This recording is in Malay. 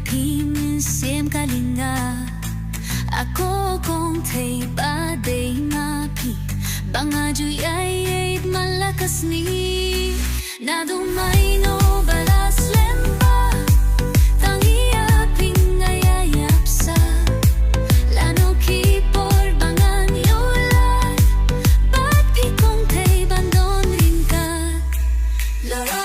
phim xem kalinga ako kung tay ba day mapi banga ju ay malakas ni na dumay no balas lemba tangi aping ayayap sa lano kipor bangan yolat bat pikong tay bandon rin ka lara.